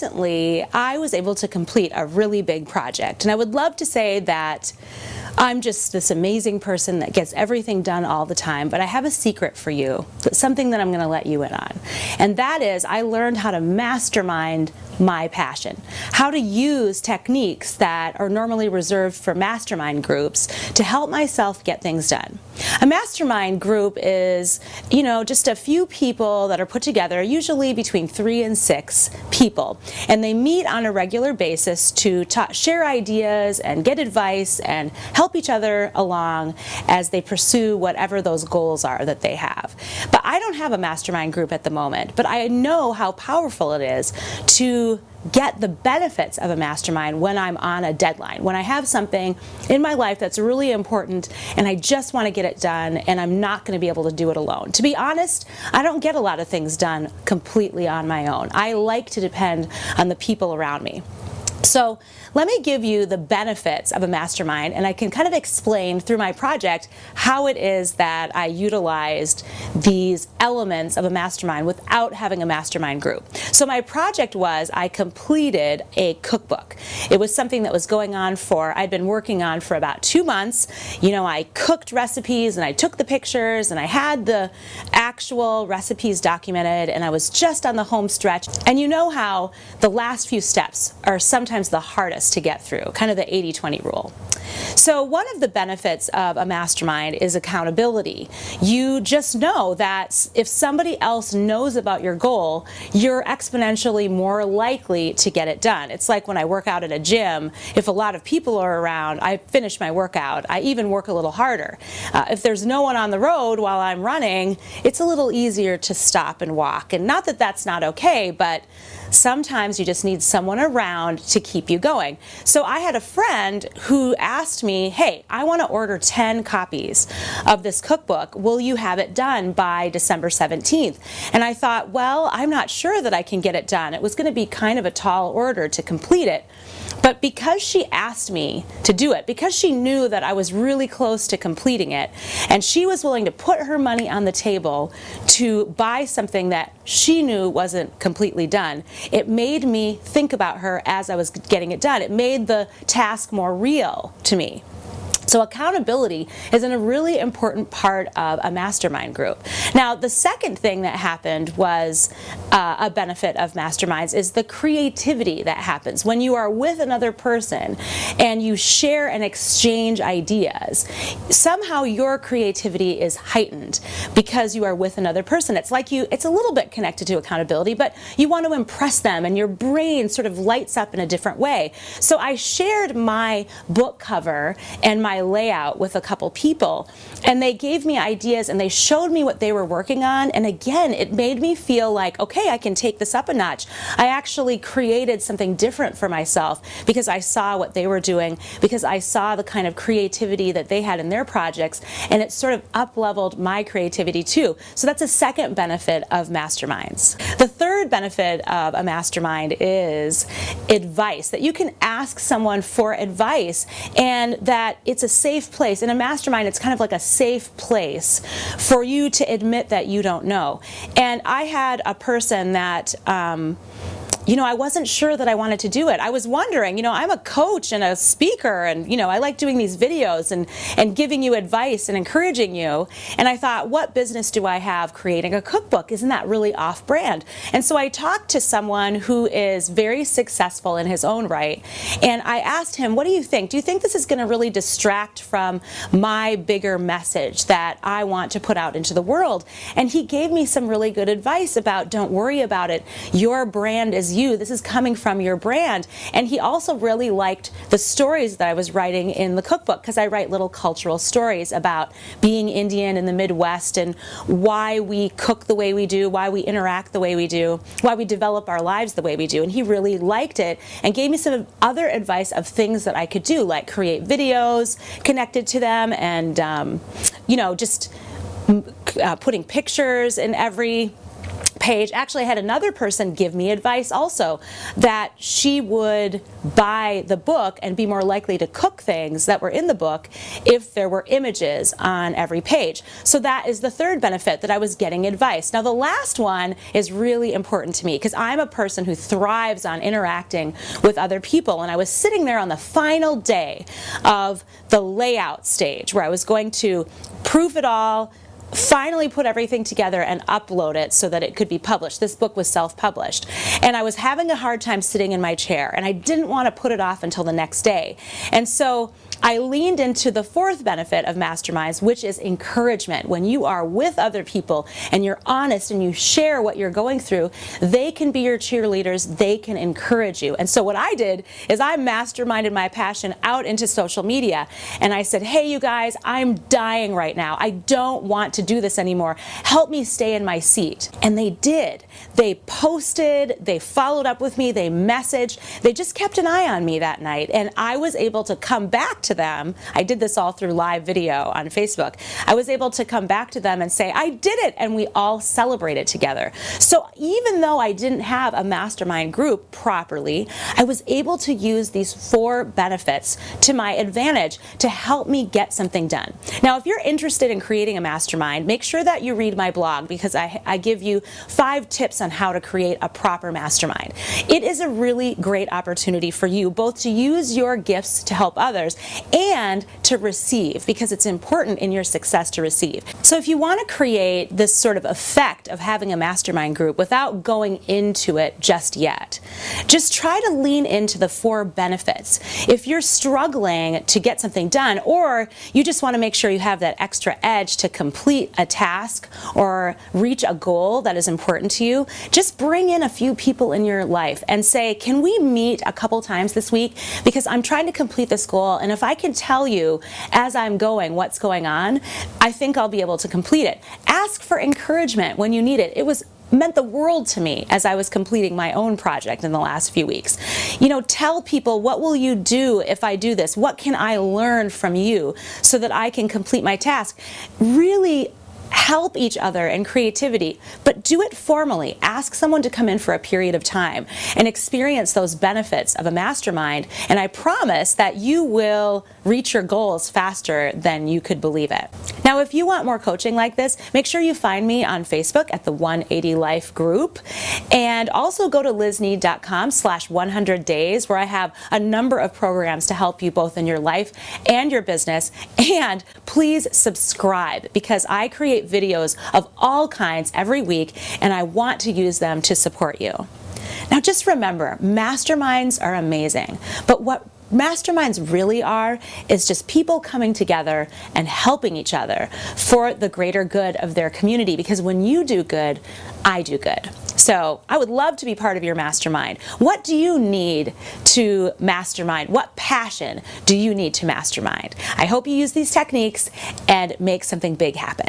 recently I was able to complete a really big project, and I would love to say that I'm just this amazing person that gets everything done all the time, but I have a secret for you, something that I'm going to let you in on. And that is, I learned how to mastermind my passion, how to use techniques that are normally reserved for mastermind groups to help myself get things done. A mastermind group is, just a few people that are put together, usually between 3 and 6 people, and they meet on a regular basis to share ideas and get advice and help each other along as they pursue whatever those goals are that they have. But I don't have a mastermind group at the moment, but I know how powerful it is to get the benefits of a mastermind when I'm on a deadline, when I have something in my life that's really important and I just want to get it done and I'm not going to be able to do it alone. To be honest, I don't get a lot of things done completely on my own. I like to depend on the people around me. So let me give you the benefits of a mastermind, and I can kind of explain through my project how it is that I utilized these elements of a mastermind without having a mastermind group. So my project was I completed a cookbook. It was something that was going on I'd been working on for about 2 months. I cooked recipes and I took the pictures and I had the actual recipes documented, and I was just on the home stretch. And you know how the last few steps are sometimes the hardest to get through, kind of the 80-20 rule. So one of the benefits of a mastermind is accountability. You just know that if somebody else knows about your goal, you're exponentially more likely to get it done. It's like when I work out at a gym, if a lot of people are around, I finish my workout. I even work a little harder. If there's no one on the road while I'm running, it's a little easier to stop and walk. And not that that's not okay, but sometimes you just need someone around to keep you going. So I had a friend who asked me, hey, I want to order 10 copies of this cookbook. Will you have it done by December 17th? And I thought, well, I'm not sure that I can get it done. It was going to be kind of a tall order to complete it. But because she asked me to do it, because she knew that I was really close to completing it, and she was willing to put her money on the table to buy something that she knew wasn't completely done, it made me think about her as I was getting it done. It made the task more real to me. So accountability is a really important part of a mastermind group. Now, the second thing that happened was a benefit of masterminds is the creativity that happens when you are with another person and you share and exchange ideas. Somehow your creativity is heightened because you are with another person. It's a little bit connected to accountability, but you want to impress them and your brain sort of lights up in a different way. So I shared my book cover and my layout with a couple people, and they gave me ideas and they showed me what they were working on, and again it made me feel like, okay, I can take this up a notch. I actually created something different for myself because I saw what they were doing, because I saw the kind of creativity that they had in their projects, and it sort of up-leveled my creativity too. So that's a second benefit of masterminds. The third benefit of a mastermind is advice, that you can ask someone for advice and that it's a safe place. In a mastermind, it's kind of like a safe place for you to admit that you don't know. And I had a person that I wasn't sure that I wanted to do it. I was wondering, I'm a coach and a speaker, and I like doing these videos and giving you advice and encouraging you. And I thought, what business do I have creating a cookbook? Isn't that really off-brand? And so I talked to someone who is very successful in his own right, and I asked him, what do you think? Do you think this is going to really distract from my bigger message that I want to put out into the world? And he gave me some really good advice about, don't worry about it. Your brand is you. This is coming from your brand. And he also really liked the stories that I was writing in the cookbook, because I write little cultural stories about being Indian in the Midwest and why we cook the way we do, why we interact the way we do, why we develop our lives the way we do. And he really liked it and gave me some other advice of things that I could do, like create videos connected to them and, just putting pictures in every page. Actually, I had another person give me advice also that she would buy the book and be more likely to cook things that were in the book if there were images on every page. So that is the third benefit, that I was getting advice. Now the last one is really important to me because I'm a person who thrives on interacting with other people, and I was sitting there on the final day of the layout stage where I was going to proof it all, finally put everything together and upload it so that it could be published. This book was self-published. And I was having a hard time sitting in my chair, and I didn't want to put it off until the next day. And so I leaned into the fourth benefit of masterminds, which is encouragement. When you are with other people and you're honest and you share what you're going through, they can be your cheerleaders, they can encourage you. And so what I did is I masterminded my passion out into social media, and I said, hey you guys, I'm dying right now. I don't want to do this anymore. Help me stay in my seat. And they did. They posted, they followed up with me, they messaged, they just kept an eye on me that night, and I was able to come back to them. I did this all through live video on Facebook. I was able to come back to them and say, I did it, and we all celebrated together. So even though I didn't have a mastermind group properly, I was able to use these four benefits to my advantage to help me get something done. Now, if you're interested in creating a mastermind, make sure that you read my blog because I give you 5 tips on how to create a proper mastermind. It is a really great opportunity for you both to use your gifts to help others and to receive, because it's important in your success to receive. So if you want to create this sort of effect of having a mastermind group without going into it just yet, just try to lean into the 4 benefits. If you're struggling to get something done, or you just want to make sure you have that extra edge to complete a task or reach a goal that is important to you, just bring in a few people in your life and say, can we meet a couple times this week? Because I'm trying to complete this goal, and if I can tell you as I'm going what's going on, I think I'll be able to complete it. Ask for encouragement when you need it. It meant the world to me as I was completing my own project in the last few weeks. You know, tell people, what will you do if I do this? What can I learn from you so that I can complete my task? Really help each other in creativity, but do it formally. Ask someone to come in for a period of time and experience those benefits of a mastermind, and I promise that you will reach your goals faster than you could believe it. Now, if you want more coaching like this, make sure you find me on Facebook at the 180 Life group, and also go to lizneed.com/100days, where I have a number of programs to help you both in your life and your business. And please subscribe, because I create videos of all kinds every week, and I want to use them to support you. Now, just remember, masterminds are amazing, but what masterminds really are is just people coming together and helping each other for the greater good of their community, because when you do good, I do good. So I would love to be part of your mastermind. What do you need to mastermind? What passion do you need to mastermind? I hope you use these techniques and make something big happen.